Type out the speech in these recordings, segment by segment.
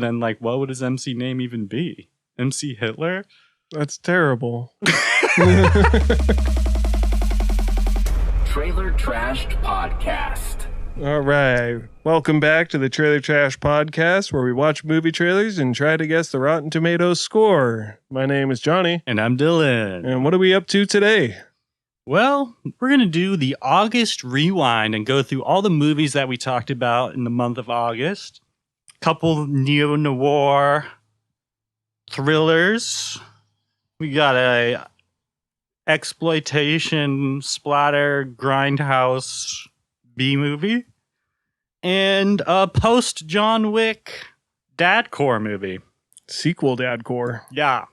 then like what would his MC name even be? MC Hitler? That's terrible. Trailer Trashed Podcast. All right. Welcome back to the Trailer Trash Podcast, where we watch movie trailers and try to guess the Rotten Tomatoes score. My name is Johnny. And I'm Dylan. And what are we up to today? Well, we're going to do the August rewind and go through all the movies that we talked about in the month of August. Couple neo-noir thrillers. We got a exploitation splatter grindhouse B-movie. And a post-John Wick dadcore movie. Sequel dadcore. Yeah.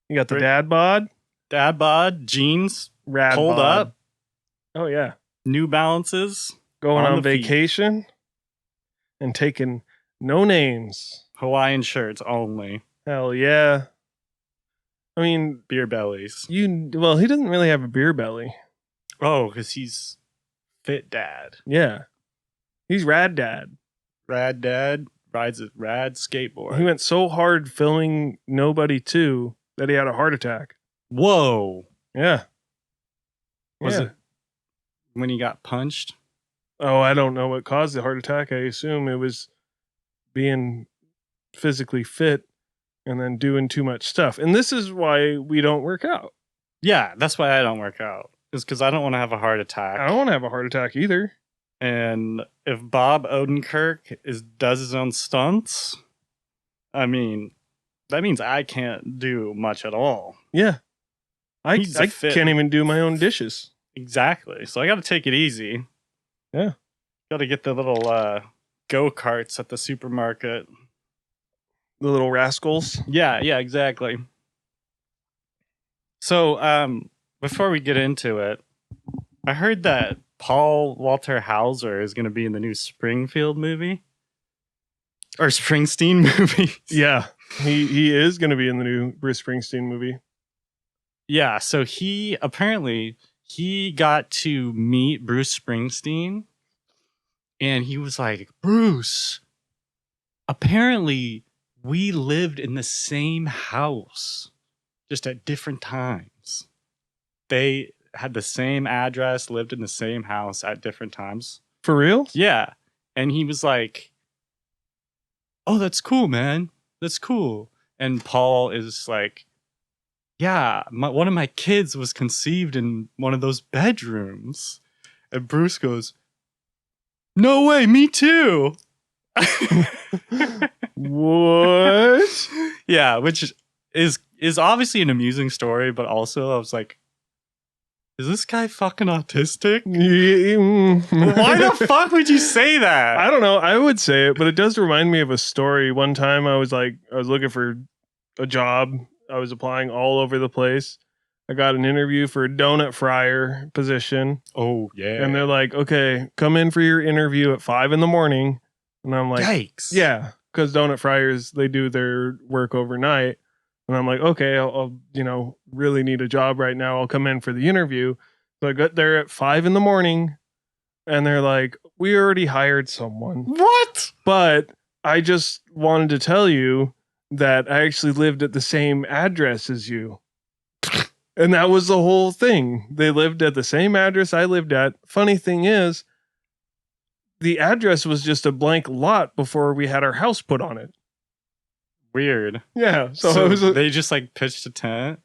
You got the dad bod? Dad bod, jeans, Rad pulled bod. up, Oh, yeah. New Balances, Going On on the feet. vacation and taking no names. Hawaiian shirts only, Hell yeah. I mean, beer bellies. he doesn't really have a beer belly. Oh, because he's fit dad. Yeah. He's rad dad. Rad dad rides a rad skateboard. He went so hard filming Nobody 2 that he had a heart attack. Whoa. Yeah. Was Yeah. it when he got punched? Oh, I don't know what caused the heart attack. I assume it was being physically fit and then doing too much stuff. And this is why we don't work out. Yeah, that's why I don't work out. It's because I don't want to have a heart attack. I don't want to have a heart attack either. And if Bob Odenkirk does his own stunts, I mean, that means I can't do much at all. Yeah. I He's a fit- can't even do my own dishes. Exactly. So I got to take it easy. Yeah. Got to get the little go-karts at the supermarket. The little rascals. Yeah, exactly. So, before we get into it, I heard that Paul Walter Hauser is going to be in the new Springfield movie. Or Springsteen movie. Yeah. He is going to be in the new Bruce Springsteen movie. Yeah, so he got to meet Bruce Springsteen, and he was like, Bruce, apparently we lived in the same house, just at different times. They had the same address, lived in the same house at different times. For real? Yeah. And he was like, oh, that's cool, man. That's cool. And Paul is like, yeah, one of my kids was conceived in one of those bedrooms. And Bruce goes, no way, me too. What? Yeah, which is obviously an amusing story, but also I was like, is this guy fucking autistic? Why the fuck would you say that? I don't know. I would say it, but it does remind me of a story. One time I was looking for a job. I was applying all over the place. I got an interview for a donut fryer position. Oh, yeah. And they're like, okay, come in for your interview at 5 a.m. And I'm like, yikes. yeah, because donut fryers, they do their work overnight. And I'm like, okay, I'll really need a job right now. I'll come in for the interview. So I got there at 5 a.m. and they're like, we already hired someone. What? But I just wanted to tell you that I actually lived at the same address as you. And that was the whole thing. They lived at the same address I lived at. Funny thing is, the address was just a blank lot before we had our house put on it. Weird. Yeah. So it was they just like pitched a tent?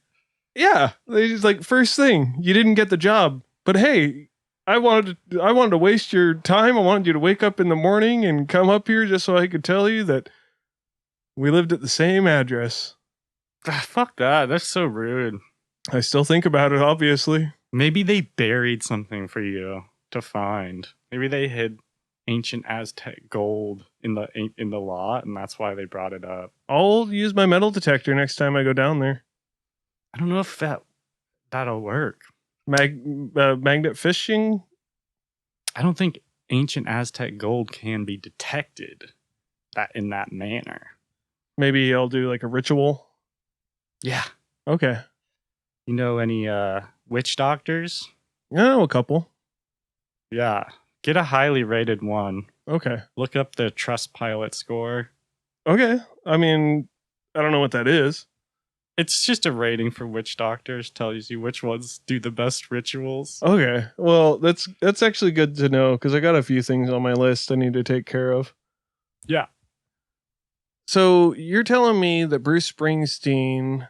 Yeah. They just like, first thing, you didn't get the job. But hey, I wanted to waste your time. I wanted you to wake up in the morning and come up here just so I could tell you that we lived at the same address. Fuck that. That's so rude. I still think about it, obviously. Maybe they buried something for you to find. Maybe they hid ancient Aztec gold in the lot, and that's why they brought it up. I'll use my metal detector next time I go down there. I don't know if that'll work. Magnet fishing? I don't think ancient Aztec gold can be detected in that manner. Maybe I'll do like a ritual. Yeah. Okay. You know any witch doctors? I know a couple. Yeah. Get a highly rated one. Okay. Look up the Trustpilot score. Okay. I mean, I don't know what that is. It's just a rating for witch doctors, tells you which ones do the best rituals. Okay. Well, that's actually good to know because I got a few things on my list I need to take care of. Yeah. So you're telling me that Bruce Springsteen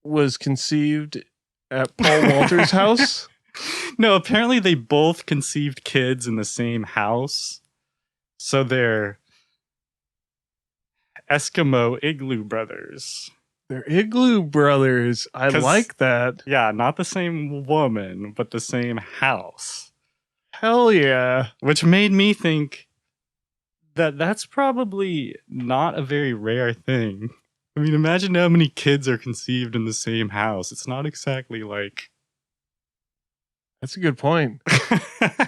was conceived at Paul Walter's house? No, apparently they both conceived kids in the same house. So they're Eskimo Igloo brothers. They're Igloo brothers. I 'Cause- like that. Yeah, not the same woman, but the same house. Hell yeah. Which made me think that that's probably not a very rare thing. I mean, imagine how many kids are conceived in the same house. It's not exactly like... That's a good point.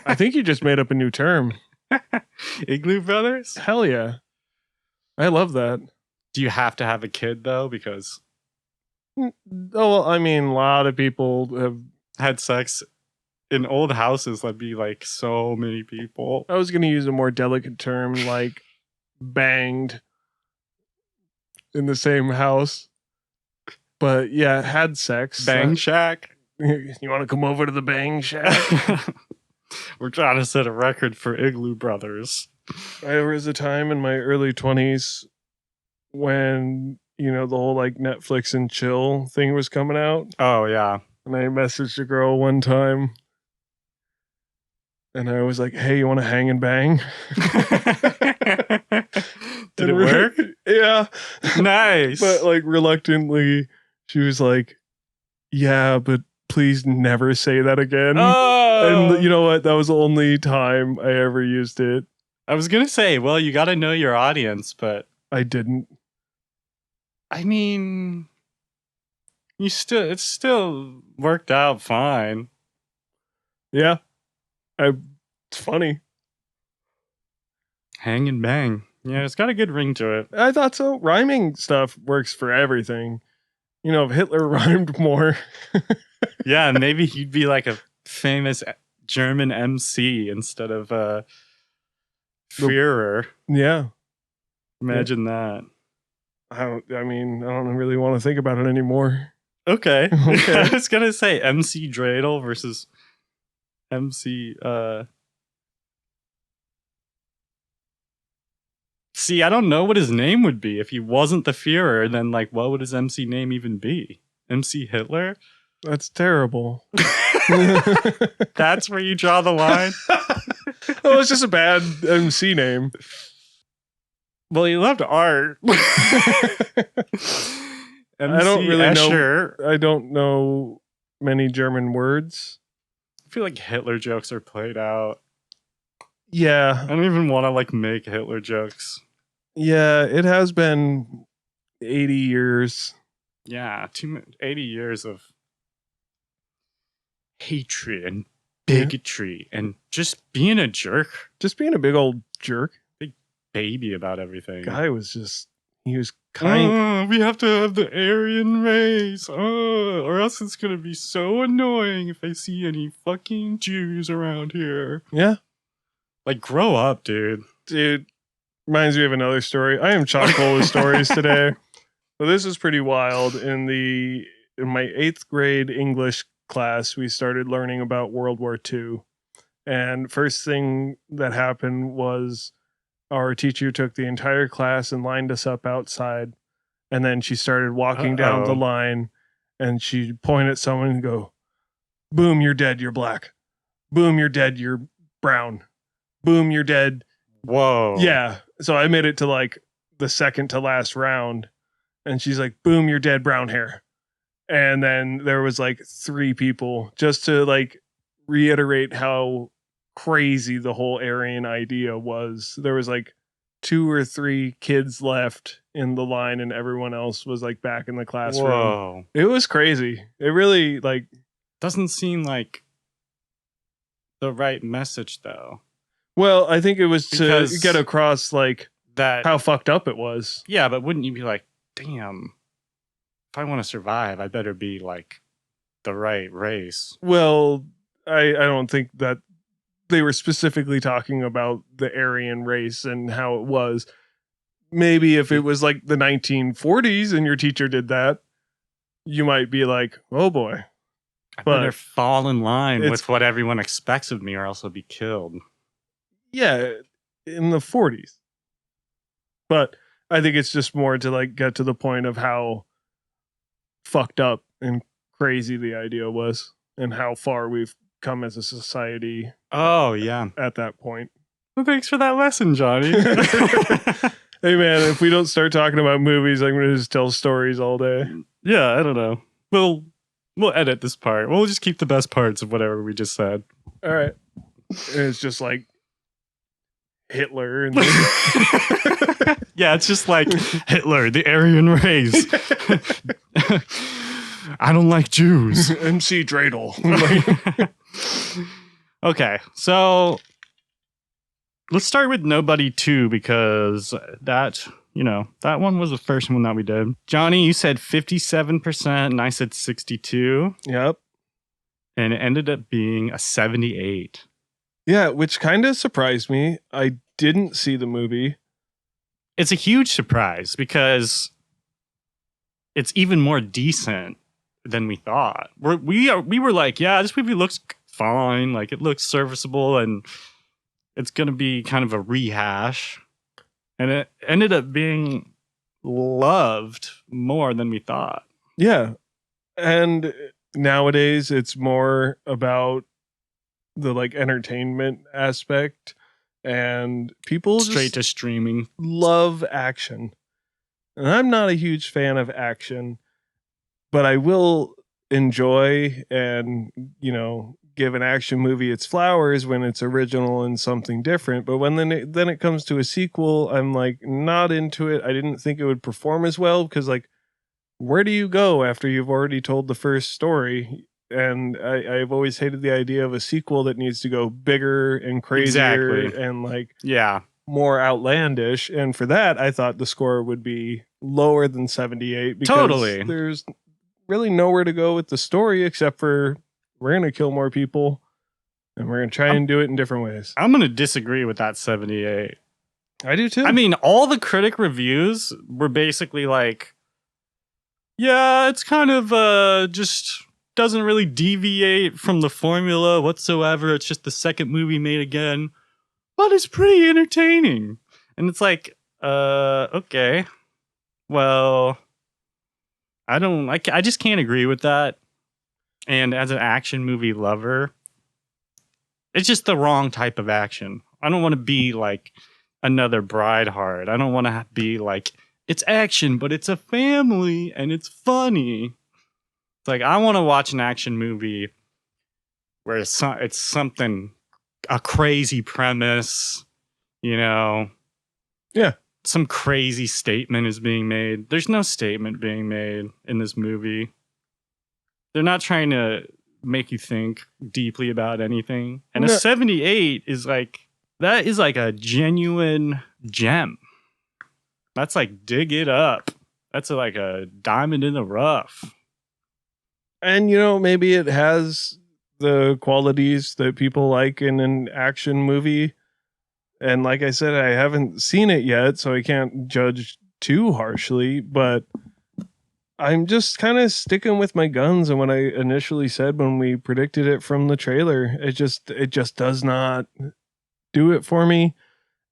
I think you just made up a new term. Igloo brothers? Hell yeah. I love that. Do you have to have a kid, though? Because Oh, well, I mean, a lot of people have. had sex in old houses, that'd be like so many people. I was going to use a more delicate term like banged in the same house. But yeah, had sex. Bang shack? You want to come over to the bang shack? We're trying to set a record for Igloo brothers. There was a time in my early 20s when, you know, the whole like Netflix and chill thing was coming out. Oh, yeah. And I messaged a girl one time. And I was like, hey, you want to hang and bang? Did it work? Yeah. Nice. But like reluctantly, she was like, yeah, but please never say that again. Oh! And you know what? That was the only time I ever used it. I was going to say, well, you got to know your audience, but I didn't. I mean, it still worked out fine. Yeah. It's funny. Hang and bang. Yeah, it's got a good ring to it. I thought so. Rhyming stuff works for everything. You know, if Hitler rhymed more. Yeah, and maybe he'd be like a famous German MC instead of Führer. Yeah. Imagine that. I don't really want to think about it anymore. Okay. Okay. I was gonna say MC Dreidel versus MC See, I don't know what his name would be. If he wasn't the Führer, then like what would his MC name even be? MC Hitler? That's terrible. That's where you draw the line? Oh, it's just a bad MC name. Well, he loved art. I don't really Escher. know. I don't know many German words. I feel like Hitler jokes are played out. I Yeah. don't even want to like make Hitler jokes. Yeah, it has been 80 years. Yeah, 80 years of hatred and bigotry and just being a jerk. Just being a big old jerk. Baby about everything. Guy was he was kind. We have to have the Aryan race, or else it's gonna be so annoying if I see any fucking Jews around here. Yeah. Like, grow up, dude. Dude, reminds me of another story. I am chock full of stories today. So this is pretty wild. In my 8th grade English class, we started learning about World War II. And first thing that happened was our teacher took the entire class and lined us up outside. And then she started walking down the line and she'd point at someone and go, boom, you're dead, you're black. Boom, you're dead, you're brown. Boom, you're dead. Whoa. Yeah. So I made it to like the second to last round. And she's like, boom, you're dead, brown hair. And then there was like 3 people just to like reiterate how crazy the whole Aryan idea was. There was like 2 or 3 kids left in the line and everyone else was like back in the classroom. Whoa. It was crazy. It really like Doesn't seem like the right message, though. well, I think it was Because to get across like That how fucked up it was. Yeah, but wouldn't you be like, damn, if I want to survive, I better be like the right race. Well, I don't think that they were specifically talking about the Aryan race and how it was. maybe if it was like the 1940s and your teacher did that, you might be like, oh boy. I But better fall in line it's- with what everyone expects of me, or else I'll be killed. Yeah, in the 40s. But I think it's just more to like get to the point of how fucked up and crazy the idea was and how far we've come as a society Oh yeah. at that point. Well, thanks for that lesson, Johnny. Hey man, if we don't start talking about movies, I'm gonna just tell stories all day. Yeah, I don't know. We'll edit this part. We'll just keep the best parts of whatever we just said. All right. And it's just like Hitler and Yeah, it's just like Hitler, the Aryan race. I don't like Jews. MC Dreidel. Okay, so let's start with Nobody 2 because that one was the first one that we did. Johnny, you said 57% and I said 62. Yep. And it ended up being a 78. Yeah, which kind of surprised me. I didn't see the movie. It's a huge surprise because it's even more decent than we thought. We were like, yeah, this movie looks fine, like it looks serviceable, and it's gonna be kind of a rehash. And it ended up being loved more than we thought. Yeah. And nowadays it's more about the like entertainment aspect, and people Straight just to streaming. love action. And I'm not a huge fan of action, but I will enjoy and, give an action movie its flowers when it's original and something different. But when then it comes to a sequel, I'm like not into it. I didn't think it would perform as well because like, where do you go after you've already told the first story? And I've always hated the idea of a sequel that needs to go bigger and crazier Exactly. and like Yeah. more outlandish. And for that, I thought the score would be lower than 78 because Totally. there's really nowhere to go with the story except for we're going to kill more people and we're going to try and do it in different ways. I'm gonna disagree with that 78. I do too. I mean, all the critic reviews were basically like, yeah, it's kind of just doesn't really deviate from the formula whatsoever. It's just the second movie made again, but it's pretty entertaining. And it's like, okay, well, I just can't agree with that. And as an action movie lover, it's just the wrong type of action. I don't want to be like another Brideheart. I don't want to be like, it's action, but it's a family and it's funny. It's like, I want to watch an action movie where it's something, a crazy premise, Yeah. some crazy statement is being made. There's no statement being made in this movie. They're not trying to make you think deeply about anything. And No. a 78 is like, that is like a genuine gem. That's like, dig it up. That's like a diamond in the rough. And maybe it has the qualities that people like in an action movie. And like I said, I haven't seen it yet, so I can't judge too harshly, but I'm just kind of sticking with my guns and what I initially said when we predicted it from the trailer. It just does not do it for me.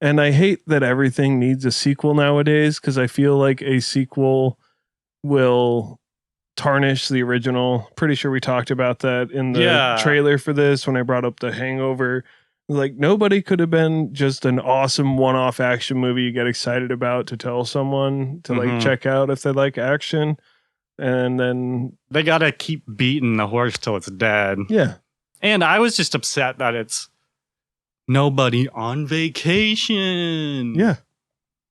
And I hate that everything needs a sequel nowadays because I feel like a sequel will tarnish the original. Pretty sure we talked about that in the trailer for this when I brought up The Hangover. Like, nobody could have been just an awesome one-off action movie you get excited about to tell someone to like check out if they like action. And then they gotta keep beating the horse till it's dead. Yeah. And I was just upset that it's nobody on vacation. Yeah.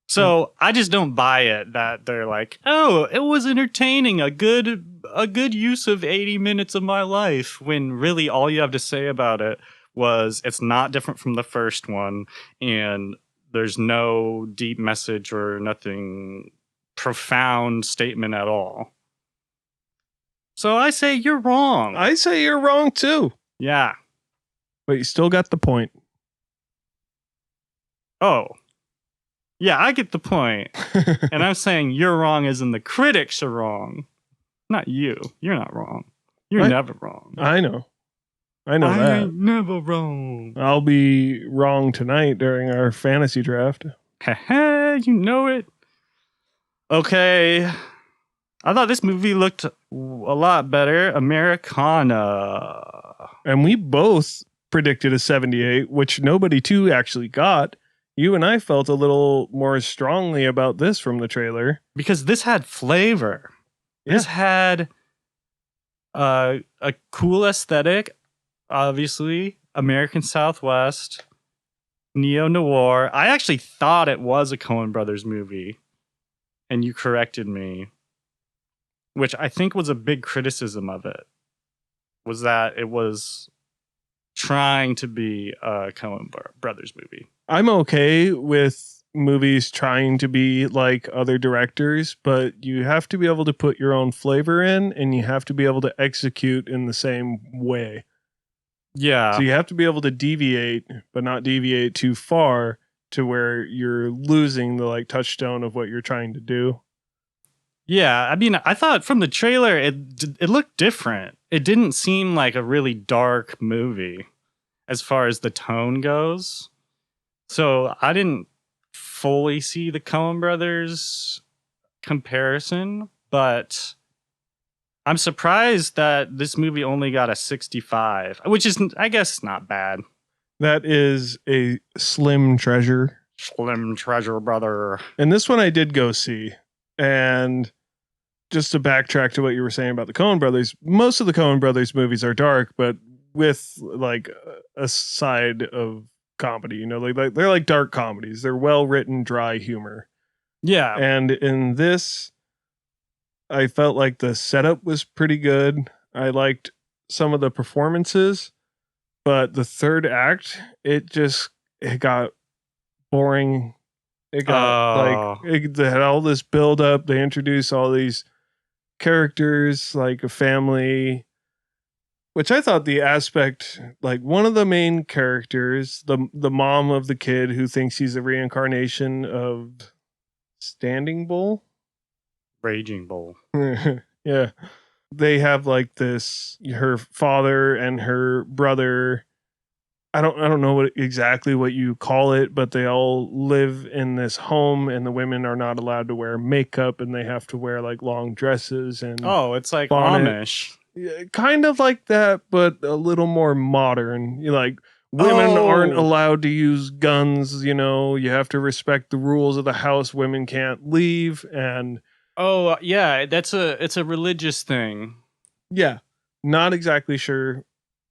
So I just don't buy it that they're like, oh, it was entertaining, a good use of 80 minutes of my life, when really all you have to say about it was it's not different from the first one and there's no deep message or nothing profound statement at all. So I say you're wrong. I say you're wrong too. Yeah. But you still got the point. Oh. Yeah, I get the point. And I'm saying you're wrong as in the critics are wrong. Not you. You're not wrong. You're What? never wrong. I know I that. ain't never wrong. I'll be wrong tonight during our fantasy draft. Heh, you know it. Okay. I thought this movie looked a lot better. Americana. And we both predicted a 78, which nobody too actually got. You and I felt a little more strongly about this from the trailer. Because this had flavor. Yeah. This had a cool aesthetic, obviously. American Southwest, neo-noir. I actually thought it was a Coen Brothers movie. And you corrected me. Which I think was a big criticism of it. Was that it was trying to be a Coen Brothers movie. I'm okay with movies trying to be like other directors, but you have to be able to put your own flavor in, and you have to be able to execute in the same way. Yeah. So you have to be able to deviate, but not deviate too far to where you're losing the like touchstone of what you're trying to do. Yeah, I mean, I thought from the trailer it looked different. It didn't seem like a really dark movie as far as the tone goes. So I didn't fully see the Coen Brothers comparison, but I'm surprised that this movie only got a 65, which is, I guess, not bad. That is a slim treasure. Slim treasure, brother. And this one I did go see. And just to backtrack to what you were saying about the Coen Brothers, most of the Coen Brothers movies are dark, but with like a side of comedy, you know, they're like dark comedies. They're well written, dry humor. Yeah. And in this, I felt like the setup was pretty good. I liked some of the performances, but the third act, it got boring. It got they had all this build up. They introduced all these characters, like a family, which I thought the aspect, like one of the main characters, the mom of the kid who thinks he's a reincarnation of Standing Bull. Raging Bull. Yeah. They have like this, her father and her brother. I don't know exactly what you call it, but they all live in this home, and the women are not allowed to wear makeup, and they have to wear like long dresses and Oh, it's like bonnet. Amish. Yeah, kind of like that, but a little more modern. You like women aren't allowed to use guns. You know, you have to respect the rules of the house. Women can't leave, and Oh, yeah, it's a religious thing. yeah, not exactly sure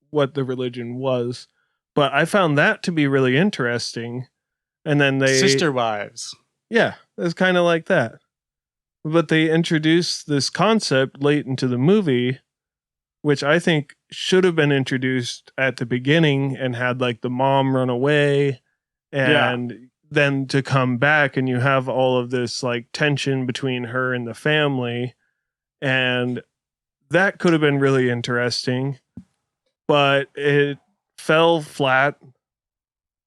what the religion was, but I found that to be really interesting. And then Sister wives. Yeah, it's kind of like that. But they introduced this concept late into the movie, which I think should have been introduced at the beginning and had like the mom run away and then to come back, and you have all of this like tension between her and the family. And that could have been really interesting, but it fell flat.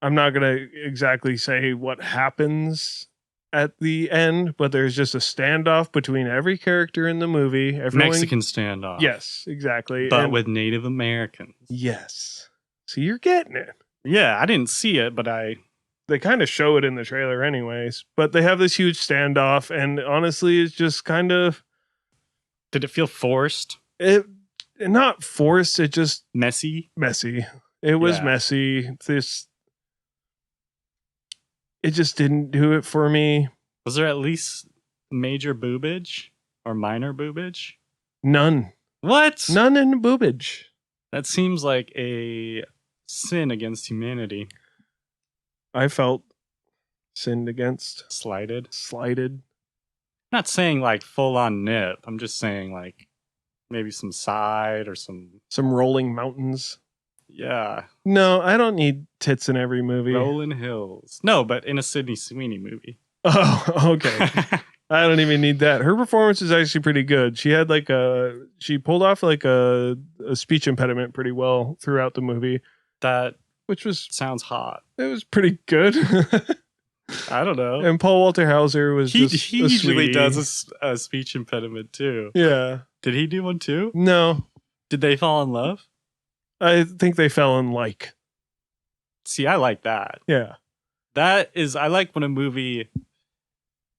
I'm not going to exactly say what happens at the end, but there's just a standoff between every character in the movie. Mexican standoff. Yes, exactly. But with Native Americans. Yes. So you're getting it. Yeah, I didn't see it, but they kind of show it in the trailer anyways, but they have this huge standoff, and honestly, it's just kind of... Did it feel forced? It not forced, it just... Messy? It was messy. It just didn't do it for me. Was there at least major boobage or minor boobage? None. What? None in the boobage. That seems like a sin against humanity. I felt sinned against. Slighted. Not saying like full on nip. I'm just saying like maybe some side or some rolling mountains. Yeah. No, I don't need tits in every movie. Rolling hills. No, but in a Sydney Sweeney movie. Oh, okay. I don't even need that. Her performance is actually pretty good. She had like she pulled off like a speech impediment pretty well throughout the movie. That which was sounds hot. It was pretty good. I don't know. And Paul Walter Hauser was He just usually sweetie. does a speech impediment too. Yeah. Did he do one too? No, Did they fall in love? I think they fell in like. See, I like that. Yeah. I like when a movie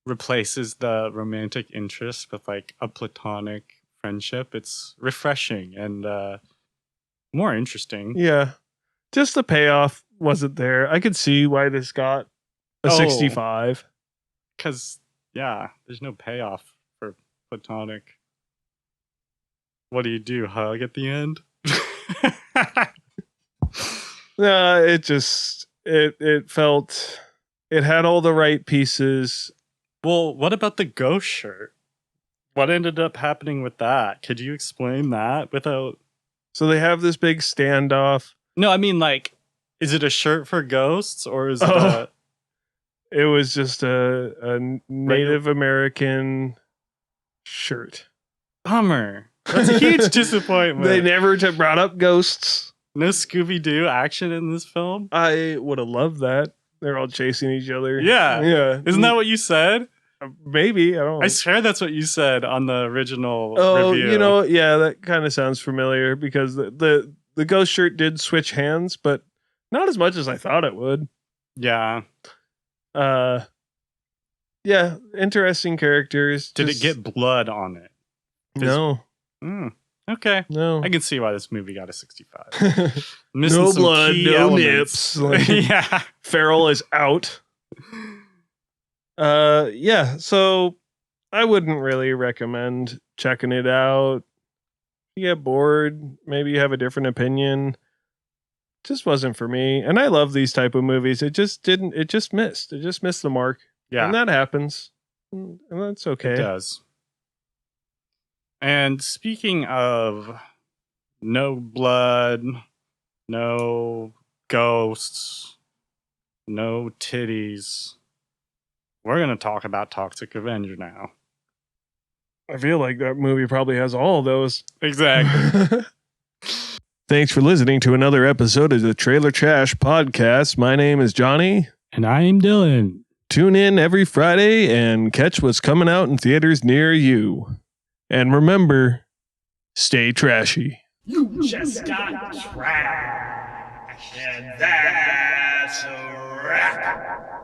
replaces the romantic interest with like a platonic friendship. It's refreshing and more interesting. Yeah. Just the payoff wasn't there. I could see why this got a Oh. 65. Because, yeah, there's no payoff for platonic. What do? Hug at the end? No, it felt, it had all the right pieces. Well, what about the ghost shirt? What ended up happening with that? Could you explain that without... So they have this big standoff. No, I mean, like, is it a shirt for ghosts or is it Oh. It was just a Native American shirt. Bummer. That's a huge disappointment. They never brought up ghosts. No Scooby-Doo action in this film? I would have loved that. They're all chasing each other. Yeah. Yeah. Isn't that what you said? Maybe. I don't know. I swear that's what you said on the original review. You know, yeah, that kind of sounds familiar because the ghost shirt did switch hands, but not as much as I thought it would. Yeah. Yeah, interesting characters. Did it get blood on it? No. Okay. No. I can see why this movie got a 65. No some blood, key no elements. nips. Like, Yeah. Farrell is out. Yeah, so I wouldn't really recommend checking it out. You get bored, maybe you have a different opinion. Just wasn't for me. And I love these type of movies. It just missed the mark. Yeah. And that happens. And that's okay. It does. And speaking of no blood, no ghosts, no titties, we're going to talk about Toxic Avenger now. I feel like that movie probably has all of those. Exactly. Thanks for listening to another episode of the Trailer Trash Podcast. My name is Johnny. And I'm Dylan. Tune in every Friday and catch what's coming out in theaters near you. And remember, stay trashy. You just got trash, and that's a wrap.